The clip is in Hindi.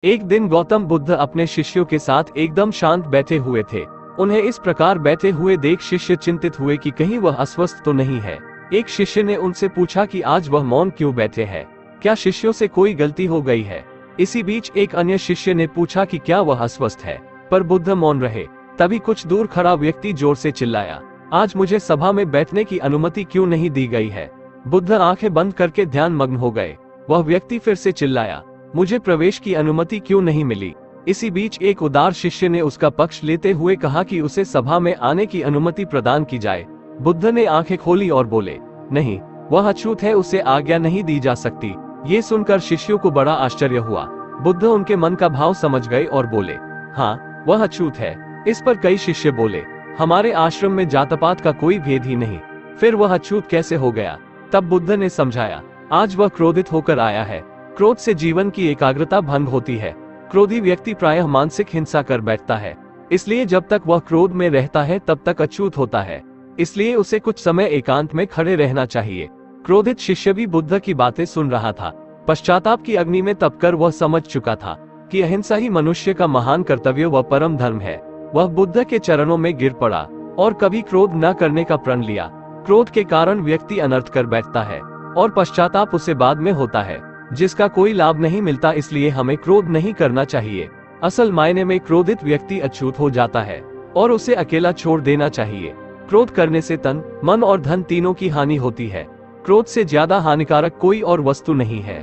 एक दिन गौतम बुद्ध अपने शिष्यों के साथ एकदम शांत बैठे हुए थे। उन्हें इस प्रकार बैठे हुए देख शिष्य चिंतित हुए कि कहीं वह अस्वस्थ तो नहीं है। एक शिष्य ने उनसे पूछा कि आज वह मौन क्यों बैठे हैं, क्या शिष्यों से कोई गलती हो गई है। इसी बीच एक अन्य शिष्य ने पूछा कि क्या वह अस्वस्थ है, पर बुद्ध मौन रहे। तभी कुछ दूर खड़ा व्यक्ति जोर से चिल्लाया, आज मुझे सभा में बैठने की अनुमति क्यों नहीं दी गई है। बुद्ध आंखें बंद करके ध्यान मग्न हो गए। वह व्यक्ति फिर से चिल्लाया, मुझे प्रवेश की अनुमति क्यों नहीं मिली। इसी बीच एक उदार शिष्य ने उसका पक्ष लेते हुए कहा कि उसे सभा में आने की अनुमति प्रदान की जाए। बुद्ध ने आंखें खोली और बोले, नहीं, वह अछूत है, उसे आज्ञा नहीं दी जा सकती। ये सुनकर शिष्यों को बड़ा आश्चर्य हुआ। बुद्ध उनके मन का भाव समझ गए और बोले, हाँ, वह अछूत है। इस पर कई शिष्य बोले, हमारे आश्रम में जातपात का कोई भेद ही नहीं, फिर वह अछूत कैसे हो गया। तब बुद्ध ने समझाया, आज वह क्रोधित होकर आया है। क्रोध से जीवन की एकाग्रता भंग होती है। क्रोधी व्यक्ति प्रायः मानसिक हिंसा कर बैठता है, इसलिए जब तक वह क्रोध में रहता है तब तक अछूत होता है। इसलिए उसे कुछ समय एकांत में खड़े रहना चाहिए। क्रोधित शिष्य भी बुद्ध की बातें सुन रहा था। पश्चाताप की अग्नि में तपकर वह समझ चुका था कि अहिंसा ही मनुष्य का महान कर्तव्य व परम धर्म है। वह बुद्ध के चरणों में गिर पड़ा और कभी क्रोध न करने का प्रण लिया। क्रोध के कारण व्यक्ति अनर्थ कर बैठता है और पश्चाताप उसे बाद में होता है, जिसका कोई लाभ नहीं मिलता। इसलिए हमें क्रोध नहीं करना चाहिए। असल मायने में क्रोधित व्यक्ति अछूत हो जाता है और उसे अकेला छोड़ देना चाहिए। क्रोध करने से तन, मन और धन तीनों की हानि होती है। क्रोध से ज्यादा हानिकारक कोई और वस्तु नहीं है।